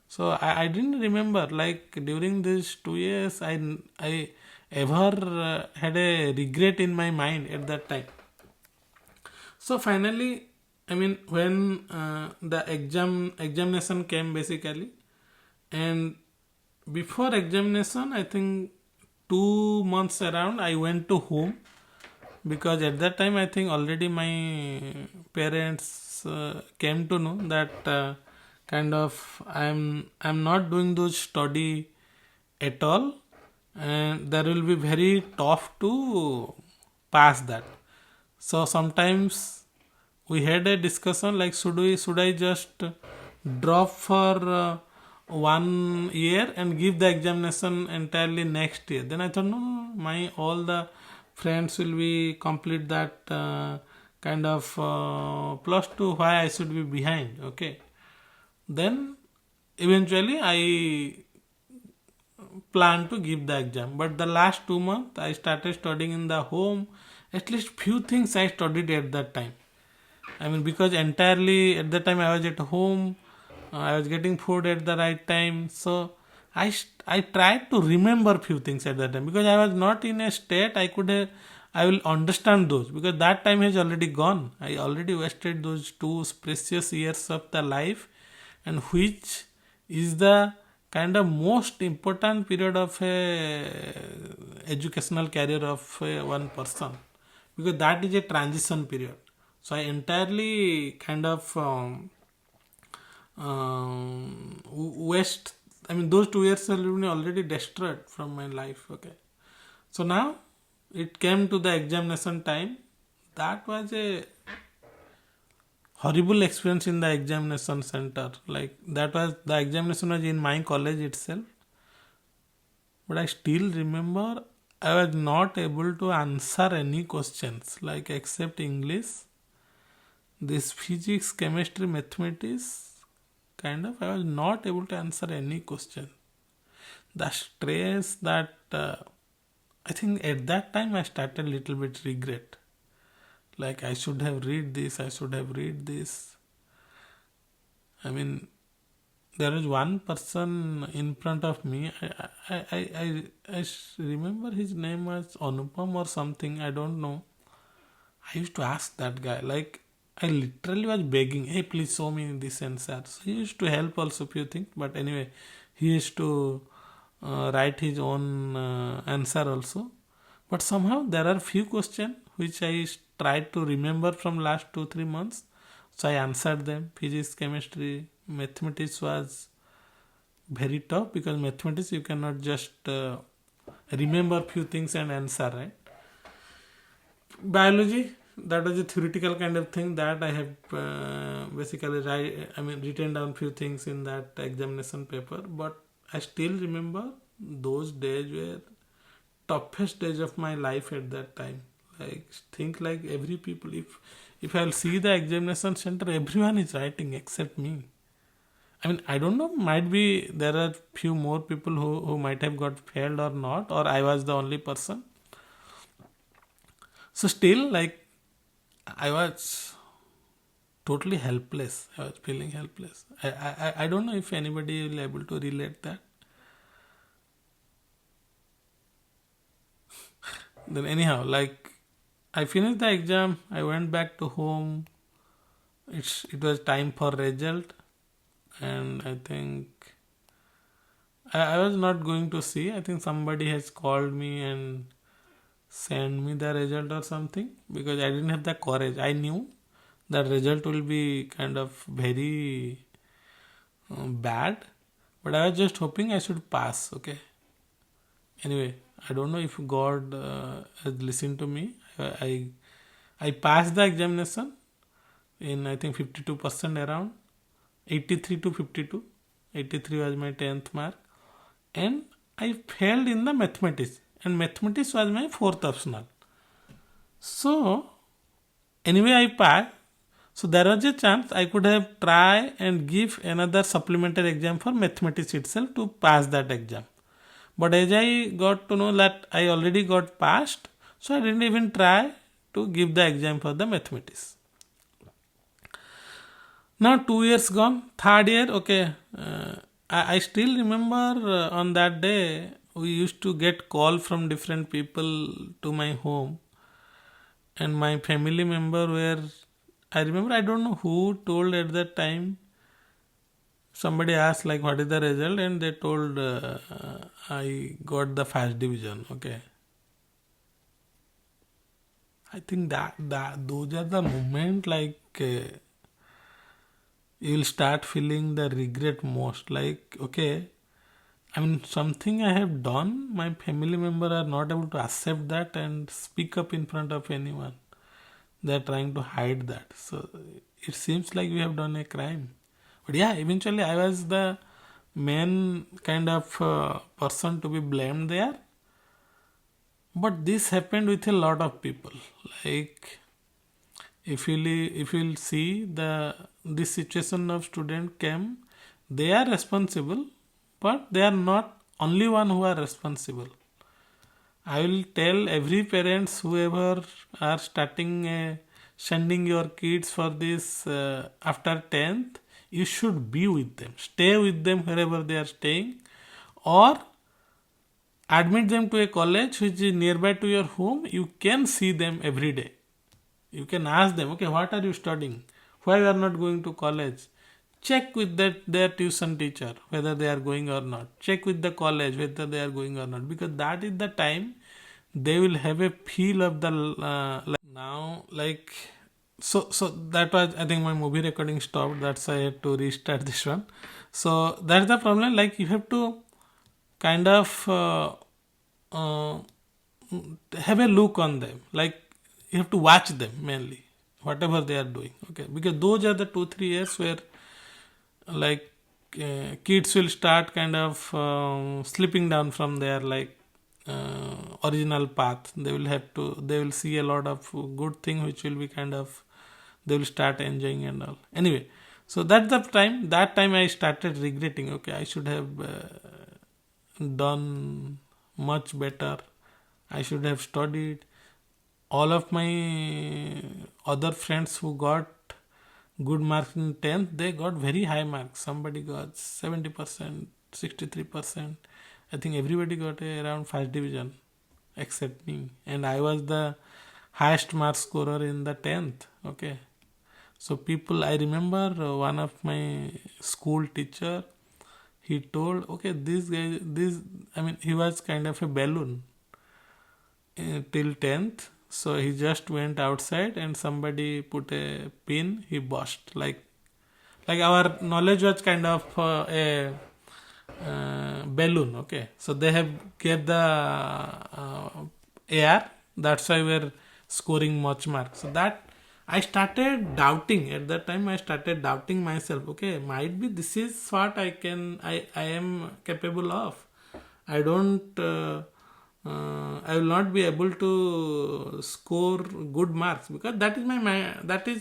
So I didn't remember, like during these 2 years I ever had a regret in my mind at that time. So finally, I mean, when the examination came basically, and before examination, I think 2 months around, I went to home, because at that time I think already my parents came to know that kind of I'm not doing those study at all, and there will be very tough to pass that. So sometimes we had a discussion like, should I just drop for 1 year and give the examination entirely next year. Then I thought, no, no, no, my all the friends will be complete that kind of plus two, why I should be behind. Okay, then eventually I plan to give the exam, but the last 2 months I started studying in the home. At least few things I studied at that time. I mean, because entirely at that time I was at home, I was getting food at the right time. So I tried to remember few things at that time, because I was not in a state I will understand those, because that time has already gone. I already wasted those 2 precious years of the life, and which is the kind of most important period of a educational career of one person, because that is a transition period. So I entirely kind of waste. I mean, those 2 years have been already destroyed from my life. Okay, so now it came to the examination time. That was a horrible experience in the examination center. Like, that was, the examination was in my college itself, but I still remember I was not able to answer any questions, like except English. This physics, chemistry, mathematics, kind of, I was not able to answer any question. The stress that I think at that time I started a little bit regret. Like, I should have read this, I should have read this. I mean, there is one person in front of me. I remember his name was Anupam or something. I don't know. I used to ask that guy, like, I literally was begging, hey, please show me this answer. So he used to help also few things, but anyway, he used to write his own answer also. But somehow there are few questions which I tried to remember from last 2-3 months. So I answered them. Physics, chemistry, mathematics was very tough, because mathematics you cannot just remember few things and answer, right? Biology, that was a theoretical kind of thing that I have basically written down few things in that examination paper. But I still remember those days were toughest days of my life at that time. Like, think like every people, if I'll see the examination center, everyone is writing except me. I mean, I don't know, might be there are few more people who might have got failed or not, or I was the only person. So still, like, I was totally helpless. I was feeling helpless. I don't know if anybody will able to relate that. Then anyhow, like, I finished the exam. I went back to home. It was time for result, and I think I was not going to see. I think somebody has called me and send me the result or something, because I didn't have the courage. I knew that result will be kind of very bad, but I was just hoping I should pass. Okay. Anyway, I don't know if God has listened to me. I passed the examination in, I think, 52% around, 83 to 52. 83 was my 10th mark, and I failed in the mathematics, and mathematics was my fourth optional. So anyway, I passed. So there was a chance I could have try and give another supplementary exam for mathematics itself to pass that exam. But as I got to know that I already got passed, so I didn't even try to give the exam for the mathematics. Now 2 years gone, third year, okay. I still remember on that day we used to get call from different people to my home, and my family member were, I remember, I don't know who told at that time. Somebody asked like what is the result, and they told I got the first division. Okay, I think that those are the moment like you will start feeling the regret most. Like, okay, I mean, something I have done, my family member are not able to accept that and speak up in front of anyone. They are trying to hide that. So it seems like we have done a crime. But yeah, eventually I was the main kind of person to be blamed there. But this happened with a lot of people. Like, if you'll see the this situation of student came, they are responsible, but they are not only one who are responsible. I will tell every parents whoever are starting sending your kids for this after 10th, you should be with them, stay with them wherever they are staying, or admit them to a college which is nearby to your home. You can see them every day. You can ask them, okay, what are you studying? Why you are not going to college? Check with their tuition teacher whether they are going or not. Check with the college whether they are going or not, because that is the time they will have a feel of the like now like so that was, I think my movie recording stopped. That's why I had to restart this one. So that's the problem. Like you have to kind of uh, have a look on them. Like you have to watch them mainly, whatever they are doing. Okay, because those are the 2 3 years where like kids will start kind of slipping down from their like original path. They will see a lot of good thing which will be kind of they will start enjoying and all. Anyway, so that's the time. That time I started regretting. Okay, I should have done much better. I should have studied. All of my other friends who got good marks in 10th, they got very high marks. Somebody got 70%, 63%. I think everybody got around first division except me. And I was the highest mark scorer in the 10th. Okay. So people, I remember one of my school teacher, he told, okay, this guy, I mean, he was kind of a balloon till 10th. So he just went outside and somebody put a pin, he burst. Like our knowledge was kind of a balloon. Okay, so they have kept the air. That's why we're scoring much marks. So that I started doubting at that time. I started doubting myself. Okay, might be this is what I am capable of. I don't. I will not be able to score good marks because that is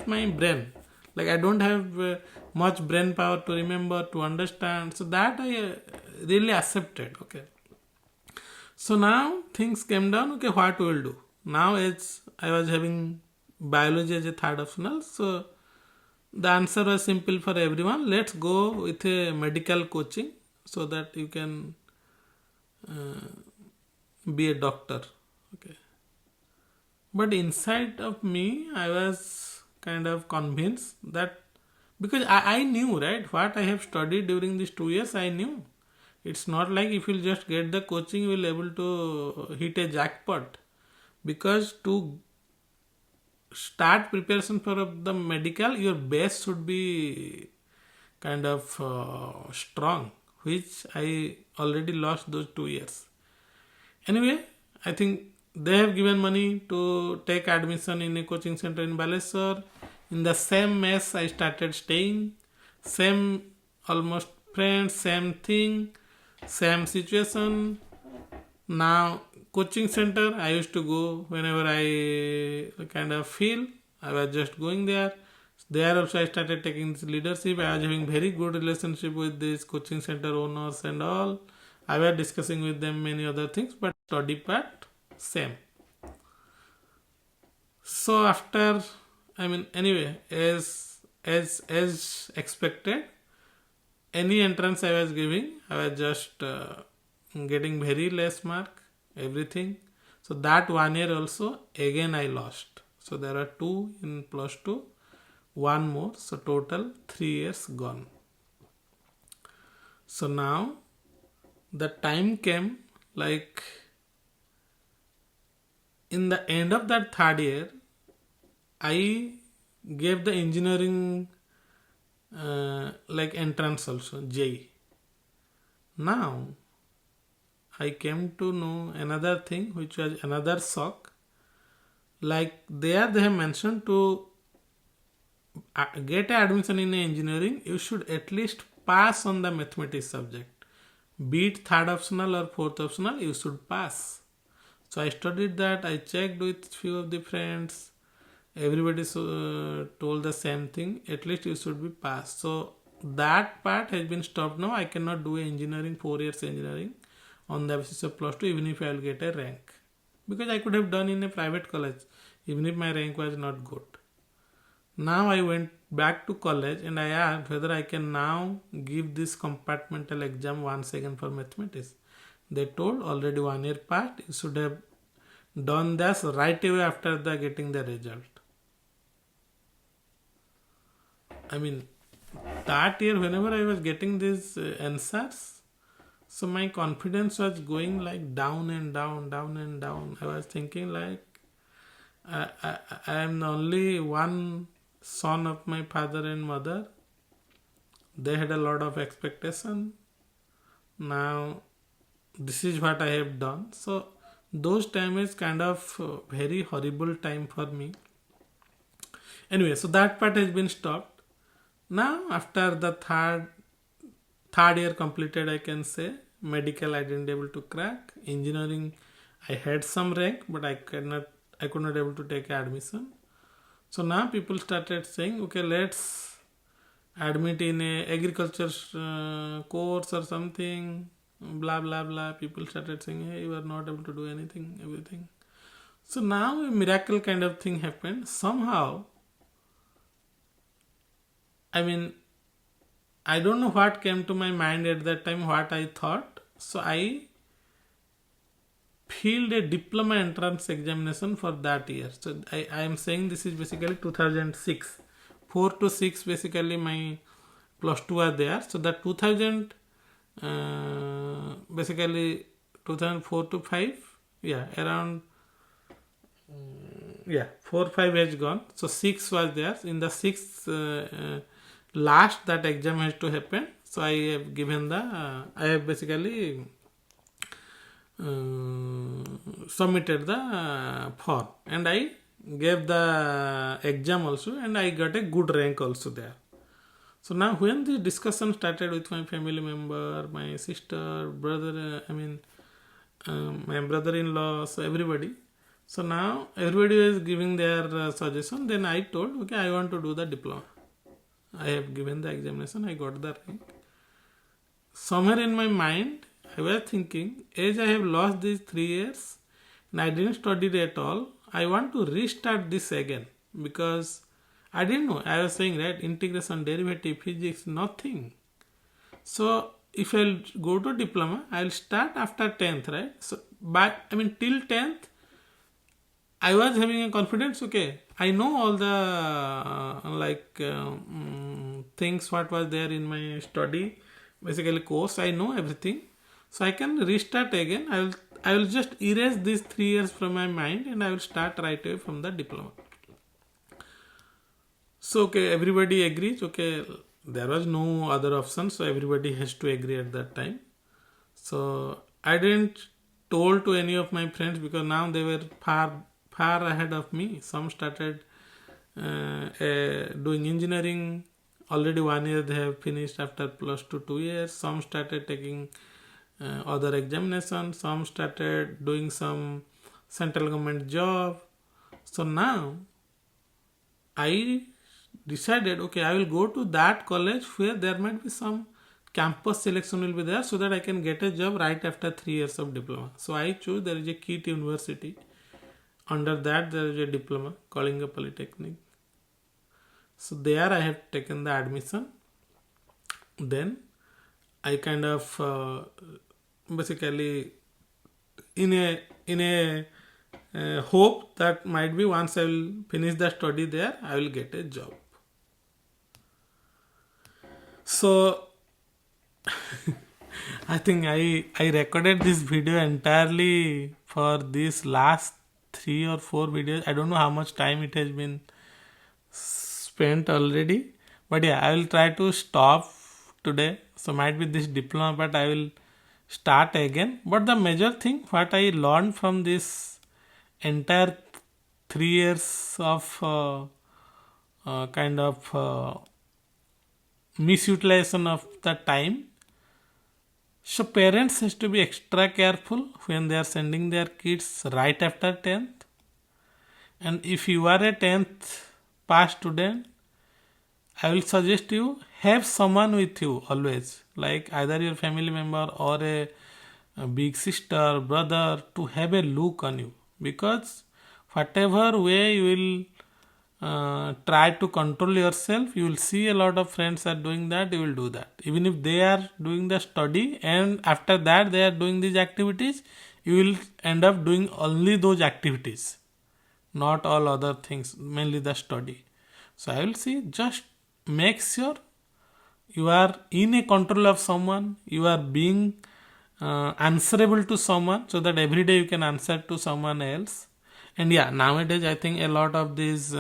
my brain. Like I don't have much brain power to remember, to understand. So that I really accepted. Okay, so now things came down. Okay, what we will do now? As I was having biology as a third optional, so the answer was simple for everyone. Let's go with a medical coaching so that you can be a doctor. Okay, but inside of me, I was kind of convinced that because I knew, right, what I have studied during these 2 years. I knew it's not like if you'll just get the coaching, you will able to hit a jackpot. Because to start preparation for the medical, your base should be kind of strong, which I already lost those 2 years. Anyway, I think they have given money to take admission in a coaching center in Baleswar. In the same mess, I started staying. Same almost friends, same thing, same situation. Now, coaching center, I used to go whenever I kind of feel. I was just going there. There also I started taking this leadership. I was having very good relationship with these coaching center owners and all. I was discussing with them many other things, but study part same. So after, I mean, anyway, as expected, any entrance I was giving, I was just getting very less mark, everything. So that 1 year also, again I lost. So there are 2 in plus 2, 1 more. So total 3 years gone. So now the time came, like in the end of that 3rd year, I gave the engineering like entrance also, J. Now I came to know another thing, which was another shock. Like there they have mentioned to get admission in engineering, you should at least pass on the mathematics subject. Be it 3rd optional or 4th optional, you should pass. So I studied that, I checked with few of the friends, everybody told the same thing, at least you should be passed. So that part has been stopped now. I cannot do engineering, 4 years engineering on the basis of plus 2 even if I will get a rank. Because I could have done in a private college even if my rank was not good. Now I went back to college and I asked whether I can now give this compartmental exam once again for mathematics. They told already 1 year passed, you should have done this right away after the getting the result. I mean, that year whenever I was getting these answers, so my confidence was going like down and down, down and down. I was thinking like I am the only one son of my father and mother. They had a lot of expectation. Now this is what I have done. So those time is kind of very horrible time for me. Anyway, so that part has been stopped. Now after the third year completed, I can say medical I didn't able to crack. Engineering I had some rank, but I could not able to take admission. So now people started saying, okay, let's admit in a agriculture course or something, blah blah blah. People started saying, hey, you are not able to do anything, everything. So now a miracle kind of thing happened. Somehow, I mean, I don't know what came to my mind at that time, what I thought. So I filled a diploma entrance examination for that year. So I am saying this is basically 2006. 4 to 6 basically my plus 2 are there. So that 2000 basically 2004 to 5, yeah, around 4 5 has gone. So 6 was there. In the 6th last that exam has to happen. So I have given the I have basically submitted the form and I gave the exam also and I got a good rank also there. So now when the discussion started with my family member, my sister, brother, my brother-in-law, so everybody. So now everybody is giving their suggestion. Then I told, okay, I want to do the diploma. I have given the examination, I got the rank. Somewhere in my mind, I was thinking, as I have lost these 3 years and I didn't study it at all, I want to restart this again because I didn't know. I was saying, right, integration, derivative, physics, nothing. So if I'll go to diploma, I'll start after 10th, right? So till 10th, I was having a confidence, okay, I know all the things what was there in my study, basically course, I know everything. So I can restart again. I will just erase these 3 years from my mind and I will start right away from the diploma. So okay, everybody agrees, okay, there was no other option, so everybody has to agree at that time. So I didn't told to any of my friends because now they were far ahead of me. Some started doing engineering. Already 1 year they have finished after plus 2 years. Some started taking other examinations. Some started doing some central government job. So now I decided, okay, I will go to that college where there might be some campus selection will be there so that I can get a job right after 3 years of diploma. So I chose, there is a KIT university. Under that there is a diploma, Kalinga Polytechnic. So there I have taken the admission. Then I kind of basically in a hope that might be once I will finish the study there, I will get a job. So I think I recorded this video entirely for these last 3 or 4 videos. I don't know how much time it has been spent already, but yeah, I will try to stop today. So might be this diploma, but I will start again. But the major thing what I learned from this entire 3 years of kind of misutilization of the time. So parents has to be extra careful when they are sending their kids right after 10th. And if you are a 10th pass student, I will suggest you have someone with you always, like either your family member or a big sister, brother, to have a look on you. Because whatever way you will try to control yourself, you will see a lot of friends are doing that, you will do that. Even if they are doing the study and after that they are doing these activities, you will end up doing only those activities, not all other things, mainly the study. So I will say just make sure you are in a control of someone, you are being answerable to someone, so that every day you can answer to someone else. And yeah, nowadays I think a lot of these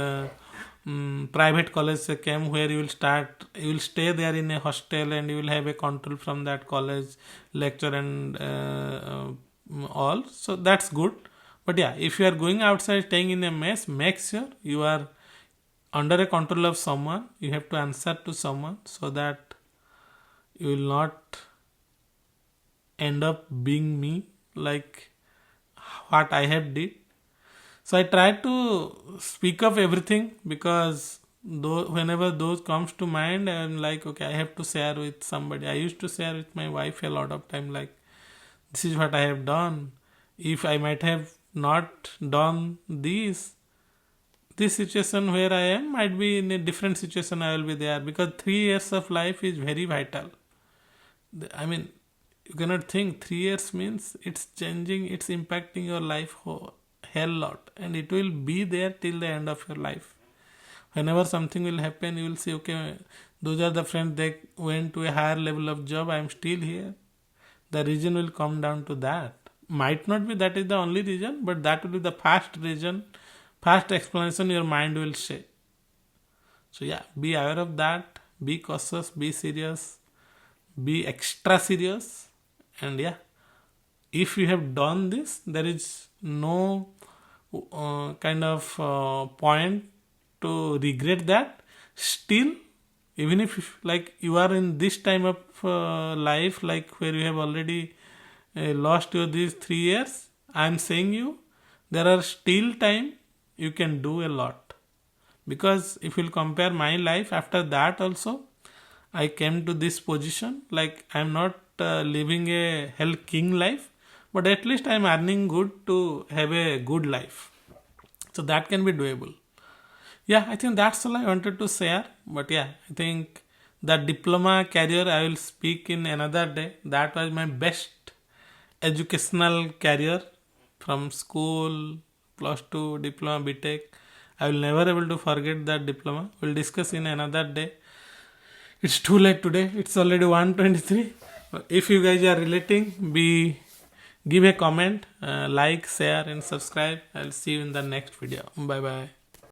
private colleges came where you will stay there in a hostel and you will have a control from that college lecture and all. So that's good. But yeah, if you are going outside staying in a mess, make sure you are under a control of someone. You have to answer to someone so that you will not end up being me like what I have did. So I try to speak of everything because whenever those comes to mind, I'm like, okay, I have to share with somebody. I used to share with my wife a lot of time, like, this is what I have done. If I might have not done this situation where I am might be in a different situation, I will be there, because 3 years of life is very vital. I mean, you cannot think 3 years means it's changing, it's impacting your life hell lot, and it will be there till the end of your life. Whenever something will happen, you will say, okay, those are the friends, they went to a higher level of job, I am still here. The reason will come down to that. Might not be that is the only reason, but that will be the first reason, first explanation your mind will say. So yeah, be aware of that, be cautious, be serious, be extra serious. And yeah, if you have done this, there is no kind of point to regret that. Still, even if like you are in this time of life, like where you have already lost your these 3 years, I am saying you, there are still time you can do a lot. Because if you'll compare my life, after that also I came to this position. Like, I am not living a hell king life, but at least I am earning good to have a good life. So that can be doable. Yeah, I think that's all I wanted to share. But yeah, I think that diploma career I will speak in another day. That was my best educational career from school, plus 2, diploma, BTech. I will never able to forget that diploma. We'll discuss in another day. It's too late today. It's already 1:23. If you guys are relating, give a comment, like, share and subscribe. I'll see you in the next video. Bye bye.